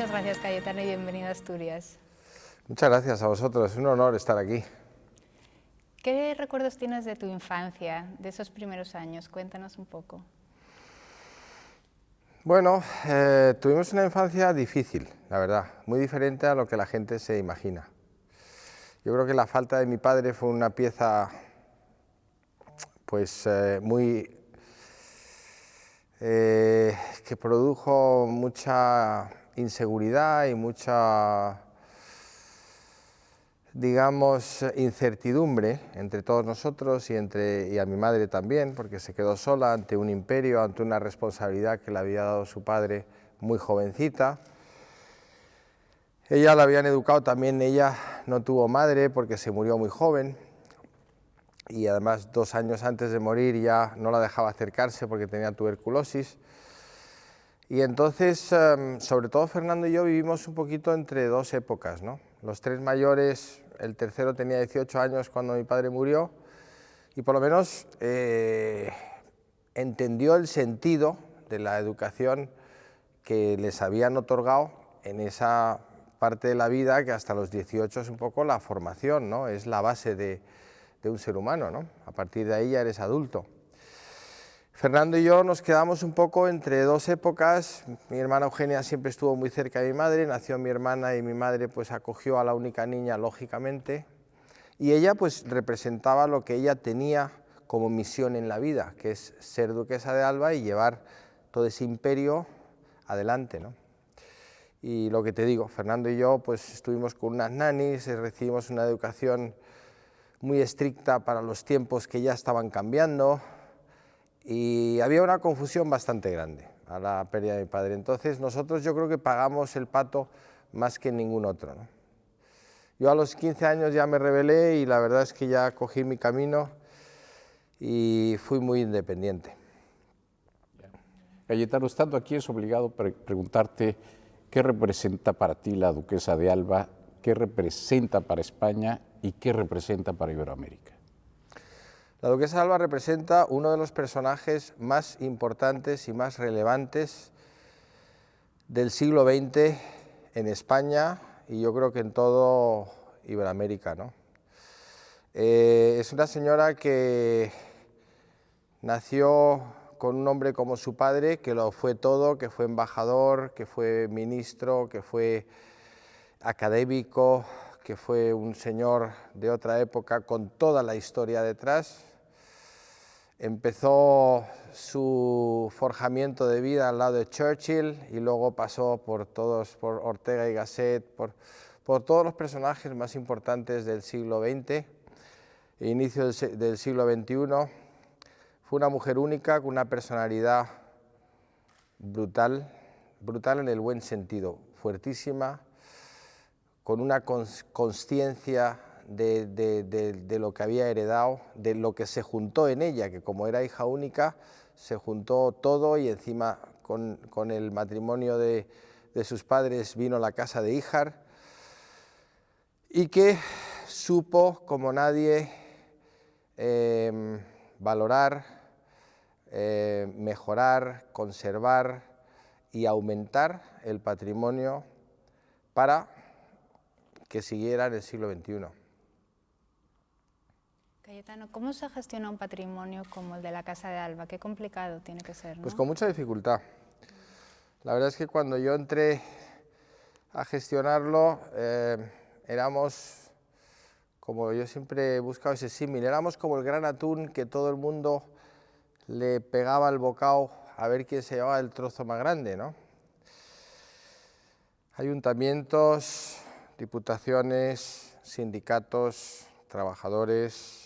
Muchas gracias, Cayetano, y bienvenido a Asturias. Muchas gracias a vosotros, es un honor estar aquí. ¿Qué recuerdos tienes de tu infancia, de esos primeros años? Cuéntanos un poco. Bueno, tuvimos una infancia difícil, la verdad, muy diferente a lo que la gente se imagina. Yo creo que la falta de mi padre fue una pieza pues que produjo mucha inseguridad y mucha, digamos, incertidumbre entre todos nosotros y a mi madre también, porque se quedó sola ante un imperio, ante una responsabilidad que le había dado su padre muy jovencita. Ella la habían educado también, ella no tuvo madre porque se murió muy joven y además 2 años antes de morir ya no la dejaba acercarse porque tenía tuberculosis. Y entonces, sobre todo Fernando y yo vivimos un poquito entre dos épocas, ¿no? Los 3 mayores, el tercero tenía 18 años cuando mi padre murió y por lo menos entendió el sentido de la educación que les habían otorgado en esa parte de la vida que hasta los 18 es un poco la formación, ¿no? Es la base de un ser humano, ¿no? A partir de ahí ya eres adulto. Fernando y yo nos quedamos un poco entre dos épocas. Mi hermana Eugenia siempre estuvo muy cerca de mi madre, nació mi hermana y mi madre pues acogió a la única niña lógicamente y ella pues representaba lo que ella tenía como misión en la vida, que es ser duquesa de Alba y llevar todo ese imperio adelante, ¿no? Y lo que te digo, Fernando y yo pues estuvimos con unas nanis, recibimos una educación muy estricta para los tiempos que ya estaban cambiando y había una confusión bastante grande a la pérdida de mi padre. Entonces nosotros yo creo que pagamos el pato más que ningún otro, ¿no? Yo a los 15 años ya me rebelé y la verdad es que ya cogí mi camino y fui muy independiente. Cayetano, estando aquí es obligado preguntarte qué representa para ti la duquesa de Alba, qué representa para España y qué representa para Iberoamérica. La duquesa de Alba representa uno de los personajes más importantes y más relevantes del siglo XX en España y yo creo que en todo Iberoamérica, ¿no? Es una señora que nació con un hombre como su padre, que lo fue todo, que fue embajador, que fue ministro, que fue académico, que fue un señor de otra época con toda la historia detrás. Empezó su forjamiento de vida al lado de Churchill y luego pasó por Ortega y Gasset, por todos los personajes más importantes del siglo XX e inicio del siglo XXI. Fue una mujer única, con una personalidad brutal, brutal en el buen sentido, fuertísima, con una consciencia de lo que había heredado, de lo que se juntó en ella, que como era hija única, se juntó todo y encima con el matrimonio de sus padres vino la casa de Híjar y que supo, como nadie, valorar, mejorar, conservar y aumentar el patrimonio para que siguiera en el siglo XXI. Cayetano, ¿cómo se gestiona un patrimonio como el de la Casa de Alba? Qué complicado tiene que ser, ¿no? Pues con mucha dificultad. La verdad es que cuando yo entré a gestionarlo, éramos, como yo siempre he buscado ese símil, éramos como el gran atún que todo el mundo le pegaba al bocado a ver quién se llevaba el trozo más grande, ¿no? Ayuntamientos, diputaciones, sindicatos, trabajadores,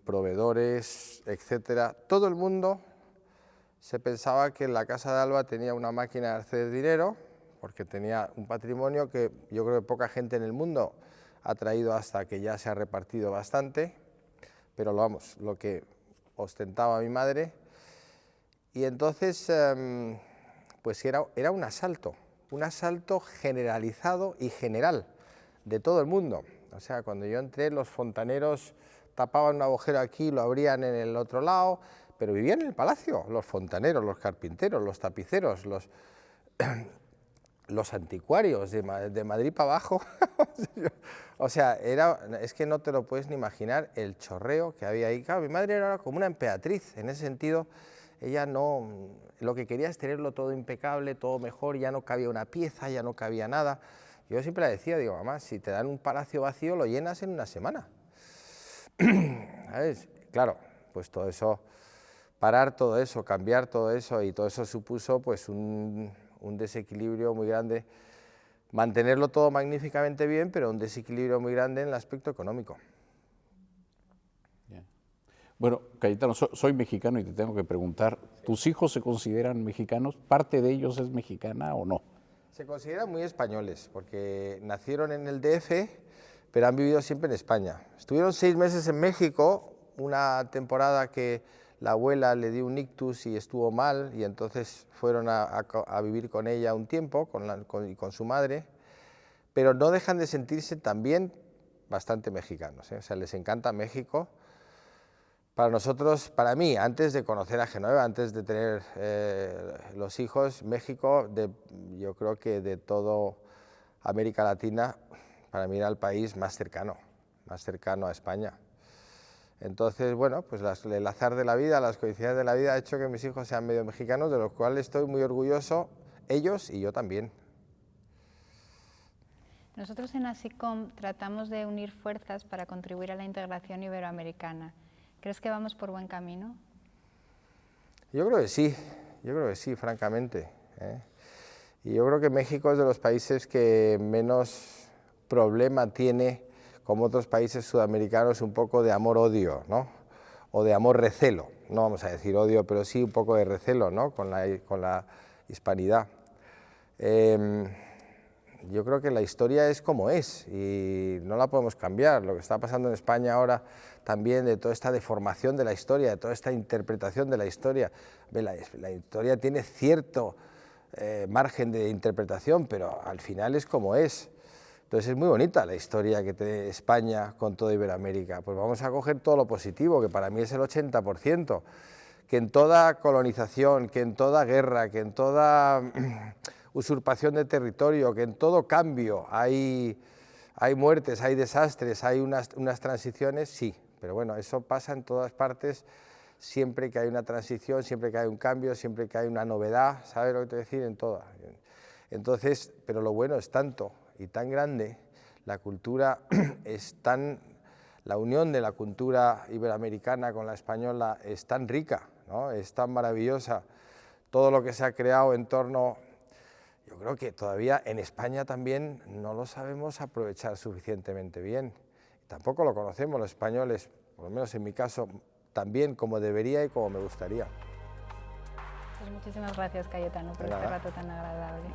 proveedores, etcétera. Todo el mundo se pensaba que la Casa de Alba tenía una máquina de hacer dinero, porque tenía un patrimonio que yo creo que poca gente en el mundo ha traído hasta que ya se ha repartido bastante, pero vamos, lo que ostentaba mi madre. Y entonces, pues era un asalto generalizado y general de todo el mundo. O sea, cuando yo entré, los fontaneros tapaban un agujero aquí, lo abrían en el otro lado, pero vivían en el palacio, los fontaneros, los carpinteros, los tapiceros, los anticuarios de Madrid para abajo. O sea, es que no te lo puedes ni imaginar el chorreo que había ahí. Claro, mi madre era como una emperatriz, en ese sentido, ella no, lo que quería es tenerlo todo impecable, todo mejor, ya no cabía una pieza, ya no cabía nada. Yo siempre le decía, digo, mamá, si te dan un palacio vacío, lo llenas en una semana. ¿Sabes? Claro, pues todo eso, parar todo eso, cambiar todo eso, y todo eso supuso pues un desequilibrio muy grande, mantenerlo todo magníficamente bien, pero un desequilibrio muy grande en el aspecto económico. Yeah. Bueno, Cayetano, soy mexicano y te tengo que preguntar, ¿tus hijos se consideran mexicanos? ¿Parte de ellos es mexicana o no? Se consideran muy españoles, porque nacieron en el DF, pero han vivido siempre en España. Estuvieron 6 meses en México, una temporada que la abuela le dio un ictus y estuvo mal, y entonces fueron a vivir con ella un tiempo, con su madre, pero no dejan de sentirse también bastante mexicanos, ¿eh? O sea, les encanta México. Para nosotros, para mí, antes de conocer a Genoveva, antes de tener los hijos, México, yo creo que de todo América Latina, para mí era el país más cercano a España. Entonces, bueno, pues el azar de la vida, las coincidencias de la vida ha hecho que mis hijos sean medio mexicanos, de los cuales estoy muy orgulloso, ellos y yo también. Nosotros en ASICOM tratamos de unir fuerzas para contribuir a la integración iberoamericana. ¿Crees que vamos por buen camino? Yo creo que sí, francamente, ¿eh? Y yo creo que México es de los países que menos problema tiene, como otros países sudamericanos, un poco de amor-odio, ¿no? O de amor-recelo, no vamos a decir odio, pero sí un poco de recelo, ¿no? Con la hispanidad. Yo creo que la historia es como es y no la podemos cambiar. Lo que está pasando en España ahora también, de toda esta deformación de la historia, de toda esta interpretación de la historia. La historia tiene cierto margen de interpretación, pero al final es como es. Entonces es muy bonita la historia que tiene España con toda Iberoamérica. Pues vamos a coger todo lo positivo, que para mí es el 80%, que en toda colonización, que en toda guerra, que en toda usurpación de territorio, que en todo cambio hay muertes, hay desastres, hay unas transiciones, sí, pero bueno, eso pasa en todas partes, siempre que hay una transición, siempre que hay un cambio, siempre que hay una novedad, ¿sabes lo que te voy a decir? En todas. Entonces, pero lo bueno es tanto y tan grande, la cultura es tan, la unión de la cultura iberoamericana con la española es tan rica, ¿no? Es tan maravillosa, todo lo que se ha creado en torno. Yo creo que todavía en España también no lo sabemos aprovechar suficientemente bien. Tampoco lo conocemos los españoles, por lo menos en mi caso, tan bien como debería y como me gustaría. Pues muchísimas gracias, Cayetano, por este rato tan agradable.